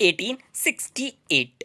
1868।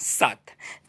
7,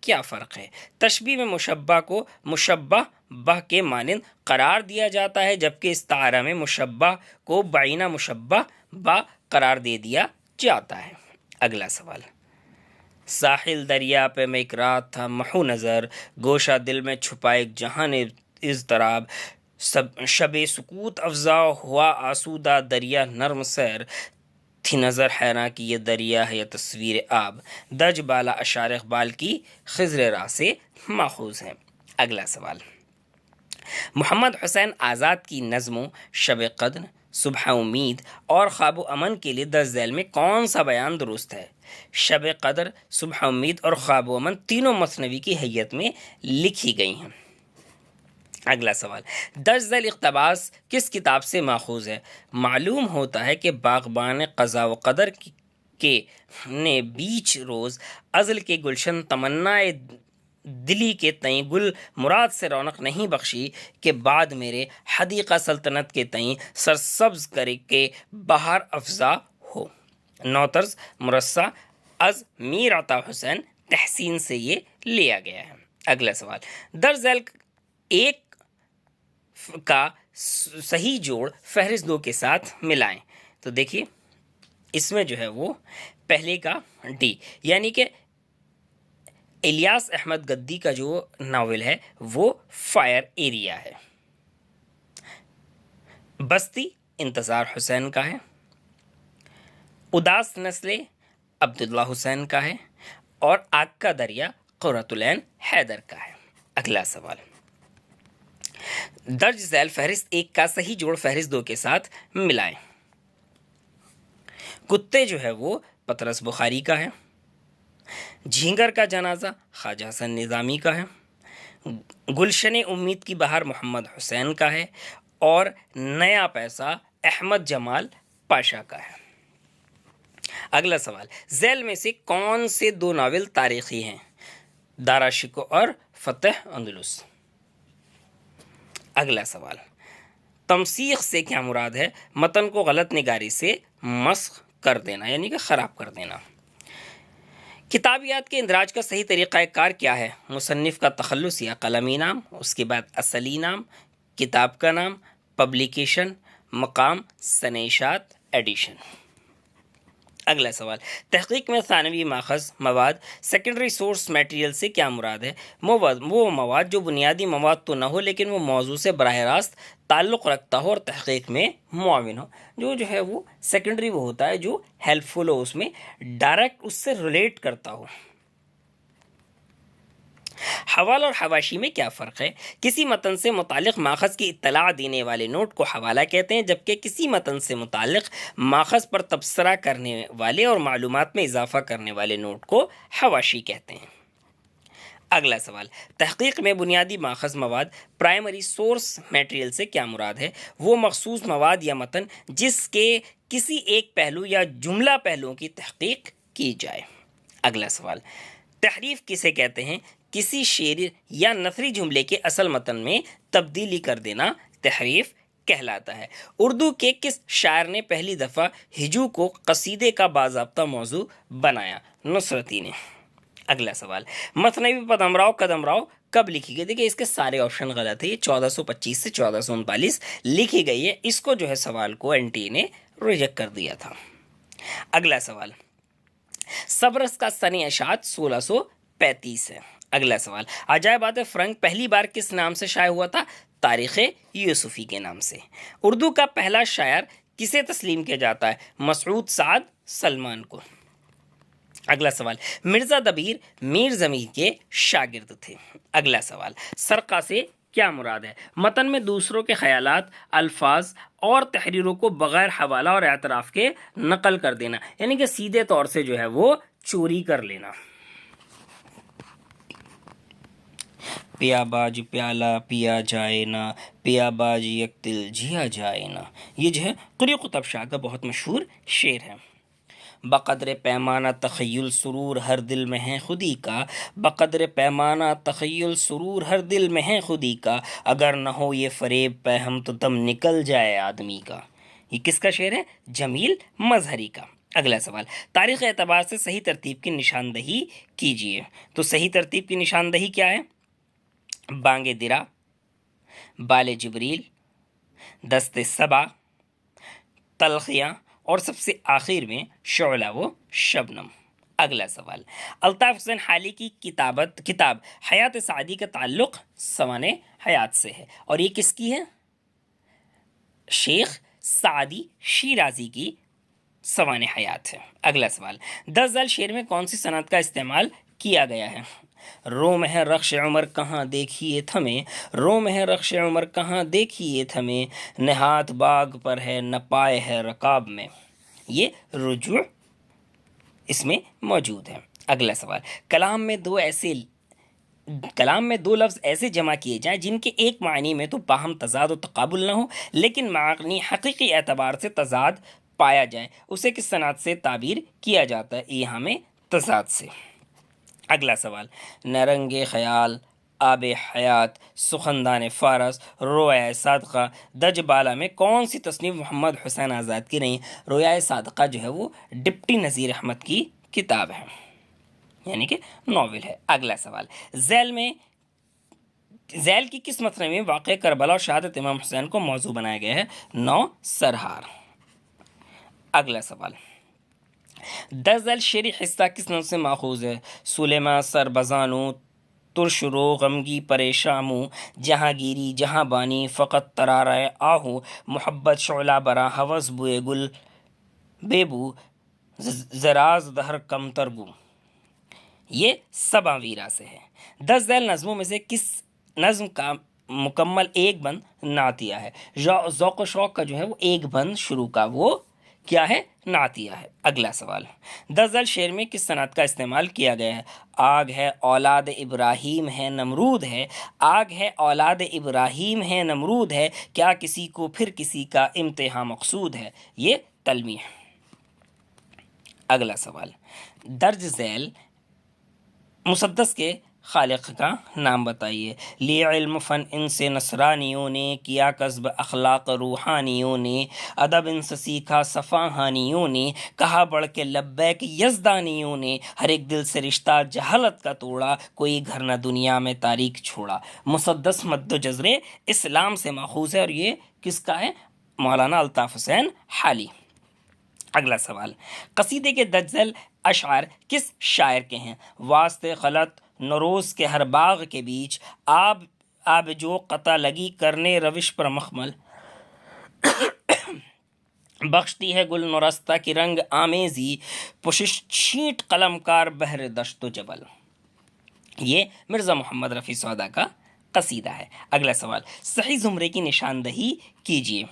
کیا فرق ہے؟ تشبیہ میں مشبہ کو مشبہ بہ کے مانند قرار دیا جاتا ہے، جبکہ استعارہ میں مشبہ کو بعینہ مشبہ با قرار دے دیا جاتا ہے۔ اگلا سوال، ساحل دریا پہ میں ایک رات تھا محو نظر، گوشہ دل میں چھپا ایک جہان اضطراب، شب سکوت افزا ہوا آسودہ دریا نرم سیر، تھی نظر حیراں کی یہ دریا ہے یا تصویر آب، درج بالا اشار اقبال کی خضر راہ سے ماخوذ ہے۔ اگلا سوال، محمد حسین آزاد کی نظموں شب قدر، صبح امید اور خواب و امن کے لیے درج ذیل میں کون سا بیان درست ہے؟ شب قدر، صبح امید اور خواب و امن تینوں مثنوی کی حیت میں لکھی گئی ہیں۔ اگلا سوال، درج ذیل اقتباس کس کتاب سے ماخوذ ہے؟ معلوم ہوتا ہے کہ باغبان قضا و قدر کے نے بیچ روز ازل کے گلشن تمنا دلی کے تئیں گل مراد سے رونق نہیں بخشی کہ بعد میرے حدیقہ سلطنت کے تئیں سرسبز کرے کے بہار افزا ہو۔ نوطرز مرصع از میر عطا حسین تحسین سے یہ لیا گیا ہے۔ اگلا سوال، درج ذیل ایک کا صحیح جوڑ فہرست 2 کے ساتھ ملائیں۔ تو دیکھیے اس میں جو ہے وہ پہلے کا ڈی، یعنی کہ الیاس احمد گدی کا جو ناول ہے وہ فائر ایریا ہے، بستی انتظار حسین کا ہے، اداس نسلیں عبداللہ حسین کا ہے، اور آگ کا دریا قرۃ العین حیدر کا ہے۔ اگلا سوال، درج ذیل فہرست 1 کا صحیح جوڑ فہرست 2 کے ساتھ ملائیں۔ کتے جو ہے وہ پطرس بخاری کا ہے، جھینگر کا جنازہ خواجہ حسن نظامی کا ہے، گلشن امید کی بہار محمد حسین کا ہے، اور نیا پیسہ احمد جمال پاشا کا ہے۔ اگلا سوال، ذیل میں سے کون سے 2 ناول تاریخی ہیں؟ دارا شکوہ اور فتح اندلس۔ اگلا سوال، تمسیخ سے کیا مراد ہے؟ متن کو غلط نگاری سے مسخ کر دینا، یعنی کہ خراب کر دینا۔ کتابیات کے اندراج کا صحیح طریقہ کار کیا ہے؟ مصنف کا تخلص یا قلمی نام، اس کے بعد اصلی نام، کتاب کا نام، پبلیکیشن، مقام، سنیشات، ایڈیشن۔ اگلا سوال، تحقیق میں ثانوی ماخذ مواد سیکنڈری سورس میٹیریل سے کیا مراد ہے؟ وہ مواد جو بنیادی مواد تو نہ ہو لیکن وہ موضوع سے براہ راست تعلق رکھتا ہو اور تحقیق میں معاون ہو۔ جو ہے وہ سیکنڈری وہ ہوتا ہے جو ہیلپ فل ہو، اس میں ڈائریکٹ اس سے ریلیٹ کرتا ہو۔ حوالہ اور حواشی میں کیا فرق ہے؟ کسی متن سے متعلق ماخذ کی اطلاع دینے والے نوٹ کو حوالہ کہتے ہیں، جبکہ کسی متن سے متعلق ماخذ پر تبصرہ کرنے والے اور معلومات میں اضافہ کرنے والے نوٹ کو حواشی کہتے ہیں۔ اگلا سوال، تحقیق میں بنیادی ماخذ مواد پرائمری سورس میٹیریل سے کیا مراد ہے؟ وہ مخصوص مواد یا متن جس کے کسی ایک پہلو یا جملہ پہلوؤں کی تحقیق کی جائے۔ اگلا سوال، تحریف کسے کہتے ہیں؟ کسی شعر یا نثری جملے کے اصل متن میں تبدیلی کر دینا تحریف کہلاتا ہے۔ اردو کے کس شاعر نے پہلی دفعہ ہجو کو قصیدے کا باضابطہ موضوع بنایا؟ نصرتی نے۔ اگلا سوال، مثنوی قدمرؤ کب لکھی گئی؟ دیکھیے اس کے سارے آپشن غلط ہیں، یہ 1425 سے 1439 لکھی گئی ہے۔ اس کو جو ہے سوال کو این ٹی نے ریجیکٹ کر دیا تھا۔ اگلا سوال، صبرس کا سن اشاعت 1635 ہے۔ اگلا سوال، عجائبات فرنگ پہلی بار کس نام سے شائع ہوا تھا؟ تاریخ یوسفی کے نام سے۔ اردو کا پہلا شاعر کسے تسلیم کیا جاتا ہے؟ مسعود سعد سلمان کو۔ اگلا سوال، مرزا دبیر میر ضمیر کے شاگرد تھے۔ اگلا سوال، سرقہ سے کیا مراد ہے؟ متن میں دوسروں کے خیالات، الفاظ اور تحریروں کو بغیر حوالہ اور اعتراف کے نقل کر دینا، یعنی کہ سیدھے طور سے جو ہے وہ چوری کر لینا۔ پیا باج پیالہ پیا جائے نہ، پیا باج یک دل جیا جائے نہ، یہ جو ہے قلی قطب شاہ کا بہت مشہور شعر ہے۔ بقدر پیمانہ تخیل سرور ہر دل میں ہے خودی کا، بقدر پیمانہ تخیل سرور ہر دل میں ہے خودی کا، اگر نہ ہو یہ فریب پہ ہم تو دم نکل جائے آدمی کا۔ یہ کس کا شعر ہے؟ جمیل مظہری کا۔ اگلا سوال، تاریخ اعتبار سے صحیح ترتیب کی نشاندہی کیجیے. تو صحیح ترتیب کی نشاندہی کیا ہے؟ بانگ درا، بال جبریل، دست سبا، تلخیاں، اور سب سے آخر میں شعلہ و شبنم. اگلا سوال، الطاف حسین حالی کی کتاب حیات سعدی کا تعلق سوانح حیات سے ہے، اور یہ کس کی ہے؟ شیخ سعدی شیرازی کی سوانح حیات ہے. اگلا سوال، 10 ذیل شعر میں کون سی صنعت کا استعمال کیا گیا ہے؟ روم ہے رخش عمر کہاں دیکھیے تھمیں، روم ہے رخش عمر کہاں دیکھیے تھمیں، نہات باغ پر ہے نہ پائے ہے رکاب میں. یہ رجوع اس میں موجود ہے. اگلا سوال، کلام میں دو لفظ ایسے جمع کیے جائیں جن کے ایک معنی میں تو باہم تضاد و تقابل نہ ہو لیکن معنی حقیقی اعتبار سے تضاد پایا جائے، اسے کس صنعت سے تعبیر کیا جاتا ہے؟ یہاں میں تضاد سے. اگلا سوال، نرنگ خیال، آب حیات، سخندان فارس، رویا صادقہ، دج بالا میں کون سی تصنیف محمد حسین آزاد کی نہیں؟ رویا صادقہ جو ہے وہ ڈپٹی نذیر احمد کی کتاب ہے، یعنی کہ ناول ہے. اگلا سوال، ذیل کی کس مصرع میں واقع کربلا اور شہادت امام حسین کو موضوع بنایا گیا ہے؟ 9 سرہار. اگلا سوال، 10 ذیل شعری حصہ کس نظم سے ماخوذ ہے؟ سلیما سر بزانو، ترش رو غمگی پریشاموں، جہاں گیری جہاں بانی، فقط ترارہ آہو، محبت شعلہ برا، ہوس بوئے گل بے بو، زراز دہر کم ترگو. یہ سبا ویرا سے ہے. 10 ذیل نظموں میں سے کس نظم کا مکمل ایک بند نعتیہ ہے؟ ذوق و شوق کا جو ہے وہ ایک بند شروع کا وہ کیا ہے؟ نعتیہ ہے. اگلا سوال، 10 ذیل شعر میں کس صنعت کا استعمال کیا گیا ہے؟ آگ ہے اولاد ابراہیم ہے نمرود ہے، آگ ہے اولاد ابراہیم ہے نمرود ہے، کیا کسی کو پھر کسی کا امتحان مقصود ہے. یہ تلمیح. اگلا سوال، درج ذیل مسدس کے خالق کا نام بتائیے. لی علم فن ان سے نصرانیوں نے، کیا کسب اخلاق روحانیوں نے، ادب ان سے سیکھا صفاہانیوں نے، کہا بڑھ کے لبیک یزدانیوں نے، ہر ایک دل سے رشتہ جہالت کا توڑا، کوئی گھر نہ دنیا میں تاریک چھوڑا. مسدس مد و جزر اسلام سے ماخوذ ہے، اور یہ کس کا ہے؟ مولانا الطاف حسین حالی. اگلا سوال، قصیدے کے 10 ذیل اشعار کس شاعر کے ہیں؟ واسطے خلط نروز کے ہر باغ کے بیچ، آب جو قطع لگی کرنے روش پر مخمل، بخشتی ہے گل نورستہ کی رنگ آمیزی، پشش چھینٹ قلم کار بہر دشت و جبل. یہ مرزا محمد رفیع سودا کا قصیدہ ہے. اگلا سوال، صحیح زمرے کی نشاندہی کیجیے.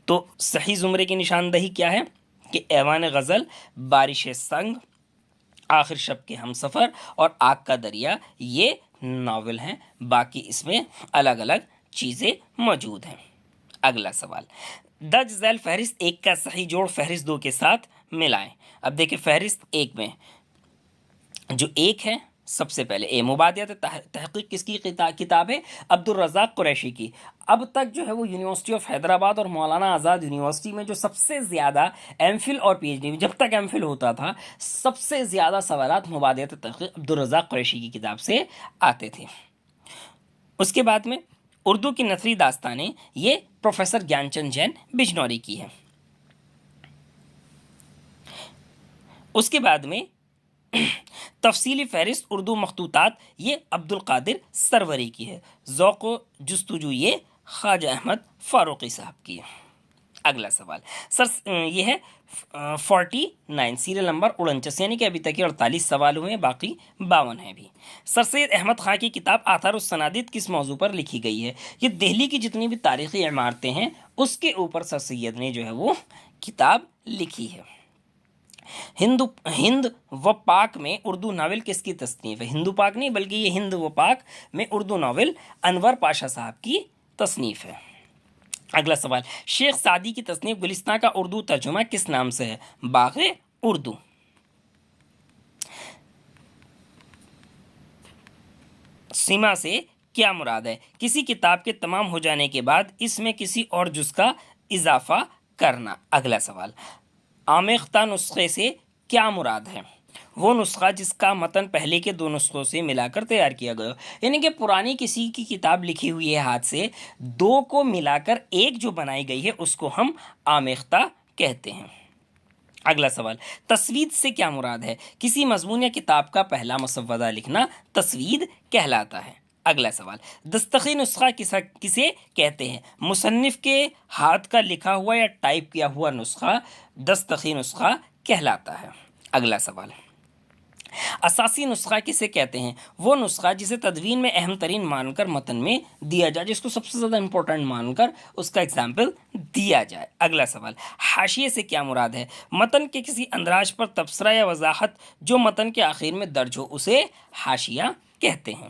تو صحیح زمرے کی نشاندہی کیا ہے؟ کہ ایوان غزل، بارش سنگ، آخر شب کے ہم سفر اور آگ کا دریا یہ ناول ہیں، باقی اس میں الگ الگ چیزیں موجود ہیں. اگلا سوال، 10 ذیل فہرست ایک کا صحیح جوڑ فہرست 2 کے ساتھ ملائیں. اب دیکھیں فہرست ایک میں جو ایک ہے، سب سے پہلے مبادیات تحقیق کس کی کتاب ہے؟ عبد الرزاق قریشی کی. اب تک جو ہے وہ یونیورسٹی آف حیدرآباد اور مولانا آزاد یونیورسٹی میں جو سب سے زیادہ ایم فل اور پی ایچ ڈی، جب تک ایم فل ہوتا تھا، سب سے زیادہ سوالات مبادیات تحقیق عبد الرزاق قریشی کی کتاب سے آتے تھے. اس کے بعد میں اردو کی نثری داستانیں، یہ پروفیسر گیان چند جین بجنوری کی ہے. اس کے بعد میں تفصیلی فہرست اردو مخطوطات، یہ عبد القادر سروری کی ہے. ذوق و جستجو، یہ خواجہ احمد فاروقی صاحب کی ہے. اگلا سوال یہ ہے 49 سیریل نمبر 49، یعنی کہ ابھی تک 48 سوال ہوئے ہیں، باقی 52 ہیں بھی. سر سید احمد خان کی کتاب آثار السنادید کس موضوع پر لکھی گئی ہے؟ یہ دہلی کی جتنی بھی تاریخی عمارتیں ہیں اس کے اوپر سر سید نے جو ہے وہ کتاب لکھی ہے. ہند و پاک میں اردو ناول کس کی تصنیف ہے؟ ہندو پاک نہیں بلکہ یہ ہند و پاک میں اردو ناول انور پاشا صاحب کی تصنیف ہے. اگلا سوال، شیخ سعدی کی تصنیف گلستان کا اردو ترجمہ کس نام سے ہے؟ باغ اردو. سیما سے کیا مراد ہے؟ کسی کتاب کے تمام ہو جانے کے بعد اس میں کسی اور جز کا اضافہ کرنا. اگلا سوال، آمیختہ نسخے سے کیا مراد ہے؟ وہ نسخہ جس کا متن پہلے کے دو نسخوں سے ملا کر تیار کیا گیا، یعنی کہ پرانی کسی کی کتاب لکھی ہوئی ہے ہاتھ سے، دو کو ملا کر ایک جو بنائی گئی ہے اس کو ہم آمیختہ کہتے ہیں۔ اگلا سوال، تسوید سے کیا مراد ہے؟ کسی مضمون یا کتاب کا پہلا مسودہ لکھنا تسوید کہلاتا ہے۔ اگلا سوال، دستخط نسخہ کسے کہتے ہیں؟ مصنف کے ہاتھ کا لکھا ہوا یا ٹائپ کیا ہوا نسخہ دستخط نسخہ کہلاتا ہے۔ اگلا سوال، اساسی نسخہ کسے کہتے ہیں؟ وہ نسخہ جسے تدوین میں اہم ترین مان کر متن میں دیا جائے، جس کو سب سے زیادہ امپورٹنٹ مان کر اس کا اگزامپل دیا جائے۔ اگلا سوال، حاشیے سے کیا مراد ہے؟ متن کے کسی اندراج پر تبصرہ یا وضاحت جو متن کے آخر میں درج ہو اسے حاشیہ کہتے ہیں۔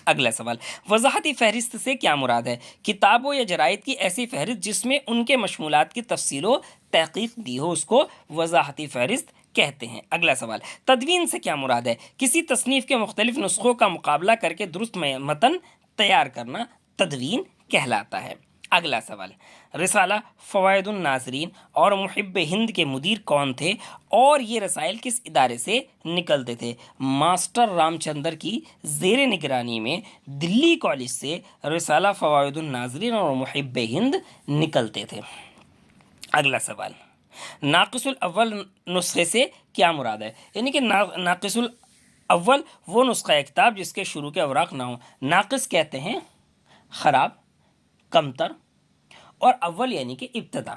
اگلا سوال، وضاحتی فہرست سے کیا مراد ہے؟ کتابوں یا جرائد کی ایسی فہرست جس میں ان کے مشمولات کی تفصیل و تحقیق دی ہو اس کو وضاحتی فہرست کہتے ہیں۔ اگلا سوال، تدوین سے کیا مراد ہے؟ کسی تصنیف کے مختلف نسخوں کا مقابلہ کر کے درست متن تیار کرنا تدوین کہلاتا ہے۔ اگلا سوال، رسالہ فوائد الناظرین اور محب ہند کے مدیر کون تھے اور یہ رسائل کس ادارے سے نکلتے تھے؟ ماسٹر رام چندر کی زیر نگرانی میں دلی کالج سے رسالہ فوائد الناظرین اور محب ہند نکلتے تھے۔ اگلا سوال، ناقص الاول نسخے سے کیا مراد ہے؟ یعنی کہ ناقص الاول وہ نسخہ کتاب جس کے شروع کے اوراق نہ ہوں۔ ناقص کہتے ہیں خراب، کمتر، اور اول یعنی کہ ابتدا۔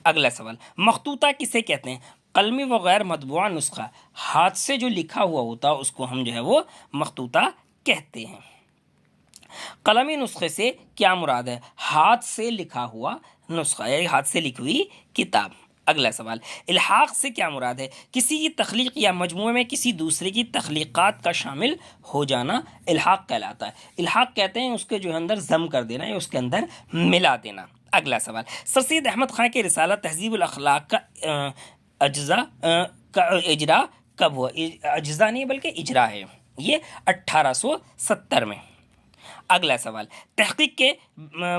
اگلا سوال، مخطوطہ کسے کہتے ہیں؟ قلمی و غیر مطبوعہ نسخہ، ہاتھ سے جو لکھا ہوا ہوتا اس کو ہم جو ہے وہ مخطوطہ کہتے ہیں۔ قلمی نسخے سے کیا مراد ہے؟ ہاتھ سے لکھا ہوا نسخہ، یعنی ہاتھ سے لکھی ہوئی کتاب۔ اگلا سوال، الحاق سے کیا مراد ہے؟ کسی کی تخلیق یا مجموعے میں کسی دوسرے کی تخلیقات کا شامل ہو جانا الحاق کہلاتا ہے۔ الحاق کہتے ہیں اس کے جو اندر ضم کر دینا یا اس کے اندر ملا دینا۔ اگلا سوال، سر سید احمد خان کے رسالہ تہذیب الاخلاق کا اجرا کب ہوا؟ اجزا نہیں بلکہ اجرا ہے، یہ 1870 میں۔ اگلا سوال، تحقیق کے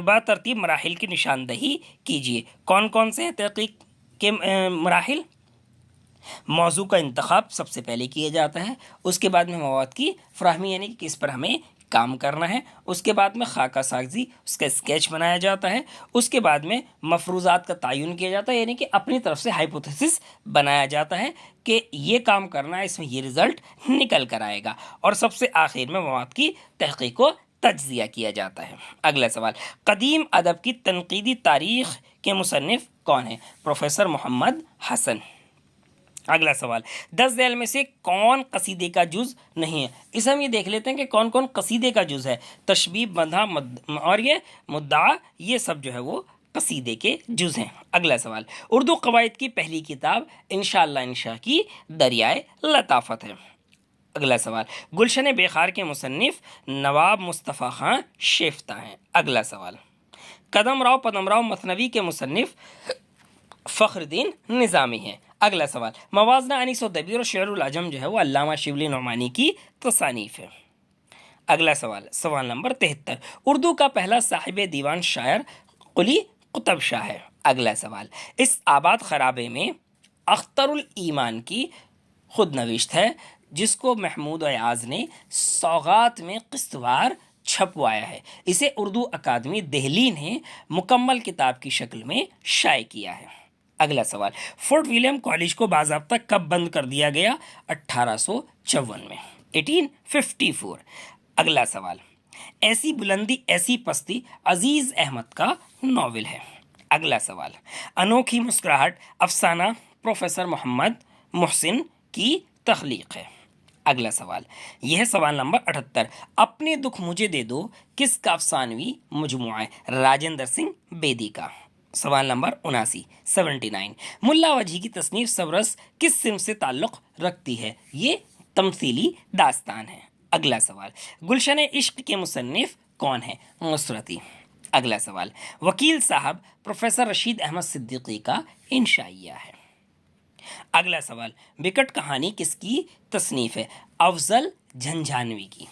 بترتیب مراحل کی نشاندہی کیجیے۔ کون کون سے ہیں تحقیق کے مراحل؟ موضوع کا انتخاب سب سے پہلے کیا جاتا ہے، اس کے بعد میں مواد کی فراہمی یعنی کہ کس پر ہمیں کام کرنا ہے، اس کے بعد میں خاکہ سازی اس کا اسکیچ بنایا جاتا ہے، اس کے بعد میں مفروضات کا تعین کیا جاتا ہے یعنی کہ اپنی طرف سے ہائپوتھیسس بنایا جاتا ہے کہ یہ کام کرنا ہے، اس میں یہ رزلٹ نکل کر آئے گا، اور سب سے آخر میں مواد کی تحقیق کو تجزیہ کیا جاتا ہے۔ اگلا سوال، قدیم ادب کی تنقیدی تاریخ کے مصنف کون ہیں؟ پروفیسر محمد حسن۔ اگلا سوال، 10 ذیل میں سے کون قصیدے کا جز نہیں ہے؟ اس ہم یہ دیکھ لیتے ہیں کہ کون کون قصیدے کا جز ہے۔ تشبیہ، مدح اور یہ مدعا، یہ سب جو ہے وہ قصیدے کے جز ہیں۔ اگلا سوال، اردو قواعد کی پہلی کتاب انشاءاللہ انشاء کی دریائے لطافت ہے۔ اگلا سوال، گلشن بیخار کے مصنف نواب مصطفیٰ خان شیفتہ ہیں۔ اگلا سوال، قدم راؤ پدم راؤ مثنوی کے مصنف فخر الدین نظامی ہیں۔ اگلا سوال، موازنہ انیس و دبیر اور شعر العجم جو ہے وہ علامہ شبلی نعمانی کی تصانیف ہے۔ اگلا سوال، سوال نمبر 73، اردو کا پہلا صاحب دیوان شاعر قلی قطب شاہ ہے۔ اگلا سوال، اس آباد خرابے میں اختر الایمان کی خود نوشت ہے جس کو محمود ایاز نے سوغات میں قسط وار چھپوایا ہے، اسے اردو اکادمی دہلی نے مکمل کتاب کی شکل میں شائع کیا ہے۔ اگلا سوال، فورٹ ولیم کالج کو باضابطہ کب بند کر دیا گیا؟ 1854 میں، 1854۔ اگلا سوال، ایسی بلندی ایسی پستی عزیز احمد کا ناول ہے۔ اگلا سوال، انوکھی مسکراہٹ افسانہ پروفیسر محمد محسن کی تخلیق ہے۔ اگلا سوال، یہ ہے سوال نمبر 78، اپنے دکھ مجھے دے دو کس کا افسانوی مجموعہ ہے؟ راجندر سنگھ بیدی کا۔ سوال نمبر 79، 79، ملا وجہی کی تصنیف سبرس کس صنف سے تعلق رکھتی ہے؟ یہ تمثیلی داستان ہے۔ اگلا سوال، گلشن عشق کے مصنف کون ہیں؟ نصرتی۔ اگلا سوال، وکیل صاحب پروفیسر رشید احمد صدیقی کا انشائیہ ہے۔ اگلا سوال، بکٹ کہانی کس کی تصنیف ہے؟ افضل جھنجھانوی کی۔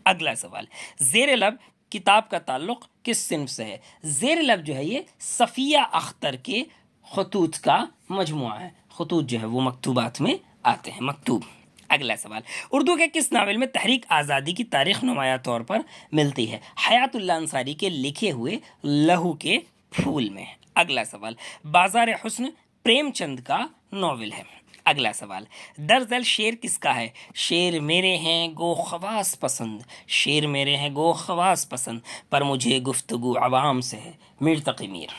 اگلا سوال، زیر لب کتاب کا تعلق کس صنف سے ہے؟ زیر لفظ جو ہے یہ صفیہ اختر کے خطوط کا مجموعہ ہے. خطوط جو ہے وہ مکتوبات میں آتے ہیں، مکتوب. اگلا سوال، اردو کے کس ناول میں تحریک آزادی کی تاریخ نمایاں طور پر ملتی ہے؟ حیات اللہ انصاری کے لکھے ہوئے لہو کے پھول میں. اگلا سوال، بازار حسن پریم چند کا ناول ہے. اگلا سوال، در ذیل شعر کس کا ہے؟ شعر میرے ہیں گو خواص پسند، شعر میرے ہیں گو خواص پسند، پر مجھے گفتگو عوام سے ہے، میر تقی میر.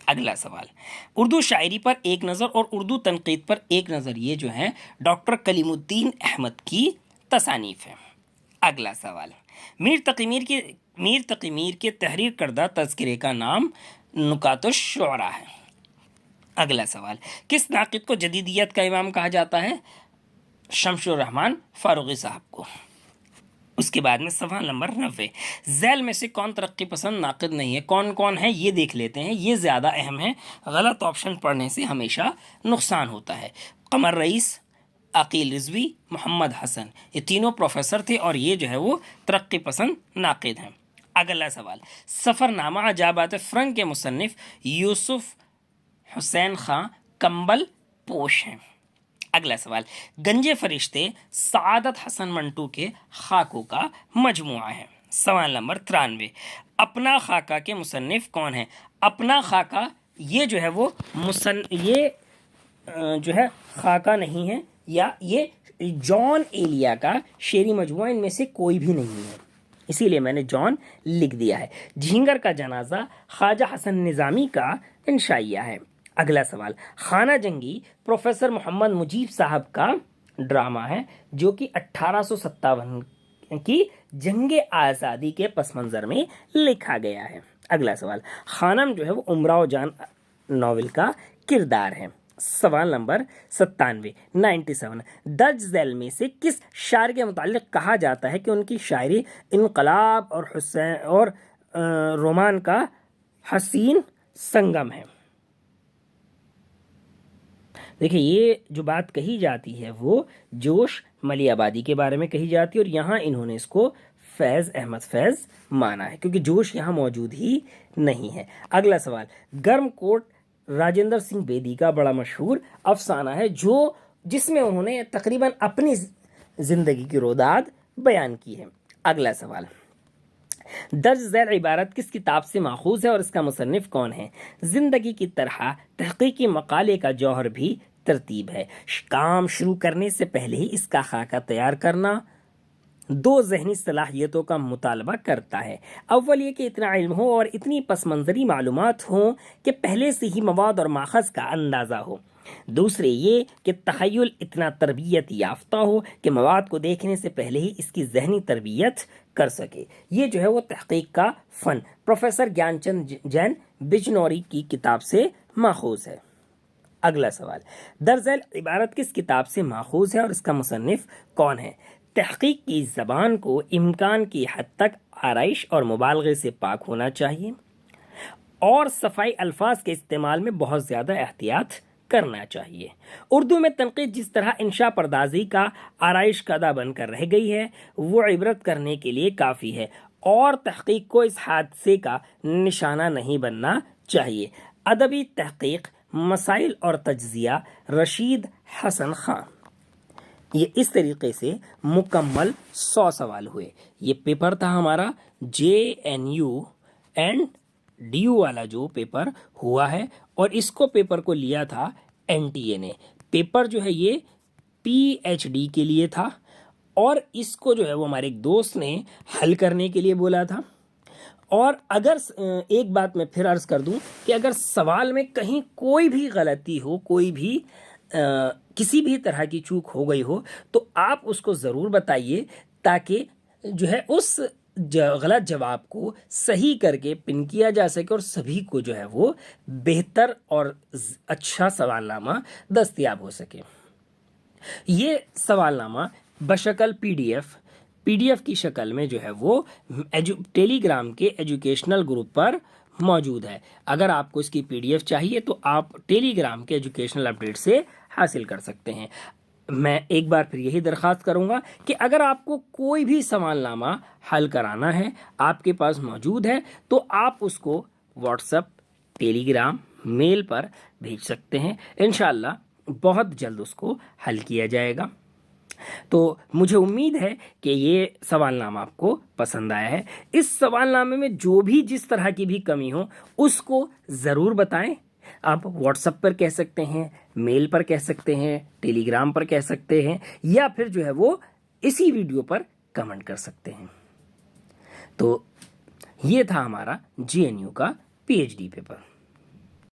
اگلا سوال، اردو شاعری پر ایک نظر اور اردو تنقید پر ایک نظر یہ جو ہے ڈاکٹر کلیم الدین احمد کی تصانیف ہے. اگلا سوال، میر تقی میر کے تحریر کردہ تذکرے کا نام نکات الشعراء ہے. اگلا سوال، کس ناقد کو جدیدیت کا امام کہا جاتا ہے؟ شمس الرحمن فاروقی صاحب کو. اس کے بعد میں سوال نمبر 90، ذیل میں سے کون ترقی پسند ناقد نہیں ہے؟ کون کون ہے یہ دیکھ لیتے ہیں، یہ زیادہ اہم ہے، غلط آپشن پڑھنے سے ہمیشہ نقصان ہوتا ہے. قمر رئیس، عقیل رضوی، محمد حسن، یہ تینوں پروفیسر تھے اور یہ جو ہے وہ ترقی پسند ناقد ہیں. اگلا سوال، سفر نامہ عجائبات فرنگ کے مصنف یوسف حسین خان کمبل پوش ہیں. اگلا سوال، گنجے فرشتے سعادت حسن منٹو کے خاکوں کا مجموعہ ہے. سوال نمبر 93، اپنا خاکہ کے مصنف کون ہیں؟ اپنا خاکہ یہ جو ہے وہ یہ جو ہے خاکہ نہیں ہے، یا یہ جان ایلیا کا شعری مجموعہ، ان میں سے کوئی بھی نہیں ہے، اسی لیے میں نے جان لکھ دیا ہے. جھینگر کا جنازہ خواجہ حسن نظامی کا انشائیہ ہے. اگلا سوال، خانہ جنگی پروفیسر محمد مجیب صاحب کا ڈرامہ ہے جو کہ 1857 کی جنگ آزادی کے پس منظر میں لکھا گیا ہے. اگلا سوال، خانم جو ہے وہ امراؤ جان ناول کا کردار ہے. سوال نمبر 97، درج ذیل میں سے کس شاعر کے متعلق کہا جاتا ہے کہ ان کی شاعری انقلاب اور رومان کا حسین سنگم ہے؟ دیکھیں، یہ جو بات کہی جاتی ہے وہ جوش ملی آبادی کے بارے میں کہی جاتی ہے، اور یہاں انہوں نے اس کو فیض احمد فیض مانا ہے کیونکہ جوش یہاں موجود ہی نہیں ہے. اگلا سوال، گرم کوٹ راجندر سنگھ بیدی کا بڑا مشہور افسانہ ہے جس میں انہوں نے تقریباً اپنی زندگی کی روداد بیان کی ہے. اگلا سوال، درج ذیل عبارت کس کتاب سے ماخوذ ہے اور اس کا مصنف کون ہے؟ زندگی کی طرح تحقیقی مقالے کا جوہر بھی ترتیب ہے. کام شروع کرنے سے پہلے ہی اس کا خاکہ تیار کرنا 2 ذہنی صلاحیتوں کا مطالبہ کرتا ہے. اول یہ کہ اتنا علم ہو اور اتنی پس منظری معلومات ہوں کہ پہلے سے ہی مواد اور ماخذ کا اندازہ ہو. دوسرے یہ کہ تخیل اتنا تربیت یافتہ ہو کہ مواد کو دیکھنے سے پہلے ہی اس کی ذہنی تربیت کر سکے. یہ جو ہے وہ تحقیق کا فن پروفیسر گیان چند جین بجنوری کی کتاب سے ماخوذ ہے. اگلا سوال، درج ذیل عبارت کس کتاب سے ماخوذ ہے اور اس کا مصنف کون ہے؟ تحقیق کی زبان کو امکان کی حد تک آرائش اور مبالغے سے پاک ہونا چاہیے اور صفائی الفاظ کے استعمال میں بہت زیادہ احتیاط کرنا چاہیے. اردو میں تنقید جس طرح انشاء پردازی کا آرائش کدہ بن کر رہ گئی ہے وہ عبرت کرنے کے لیے کافی ہے اور تحقیق کو اس حادثے کا نشانہ نہیں بننا چاہیے. ادبی تحقیق، مسائل اور تجزیہ، رشید حسن خان. یہ اس طریقے سے مکمل 100 سوال ہوئے. یہ پیپر تھا ہمارا JNU اینڈ DU والا جو پیپر ہوا ہے، اور اس کو پیپر کو لیا تھا NTA نے. پیپر جو ہے یہ PhD کے لیے تھا اور اس کو جو ہے وہ ہمارے ایک دوست نے حل کرنے کے لیے بولا تھا. اور اگر ایک بات میں پھر عرض کر دوں کہ اگر سوال میں کہیں کوئی بھی غلطی ہو، کوئی بھی کسی بھی طرح کی چوک ہو گئی ہو تو آپ اس کو ضرور بتائیے تاکہ جو ہے اس غلط جواب کو صحیح کر کے پن کیا جا سکے اور سبھی کو جو ہے وہ بہتر اور اچھا سوال نامہ دستیاب ہو سکے. یہ سوال نامہ بشکل پی ڈی ایف کی شکل میں جو ہے وہ ٹیلی گرام کے ایجوکیشنل گروپ پر موجود ہے. اگر آپ کو اس کی PDF چاہیے تو آپ ٹیلی گرام کے ایجوکیشنل اپڈیٹ سے حاصل کر سکتے ہیں. میں ایک بار پھر یہی درخواست کروں گا کہ اگر آپ کو کوئی بھی سوال نامہ حل کرانا ہے آپ کے پاس موجود ہے تو آپ اس کو واٹس ایپ، ٹیلی گرام، میل پر بھیج سکتے ہیں، انشاءاللہ بہت جلد اس کو حل کیا جائے گا۔ تو مجھے امید ہے کہ یہ سوال نامہ آپ کو پسند آیا ہے۔ اس سوال نامے میں جو بھی جس طرح کی بھی کمی ہو اس کو ضرور بتائیں۔ آپ واٹس ایپ پر کہہ سکتے ہیں، میل پر کہہ سکتے ہیں، ٹیلی گرام پر کہہ سکتے ہیں، یا پھر جو ہے وہ اسی ویڈیو پر کمنٹ کر سکتے ہیں۔ تو یہ تھا ہمارا GNU کا PhD پیپر۔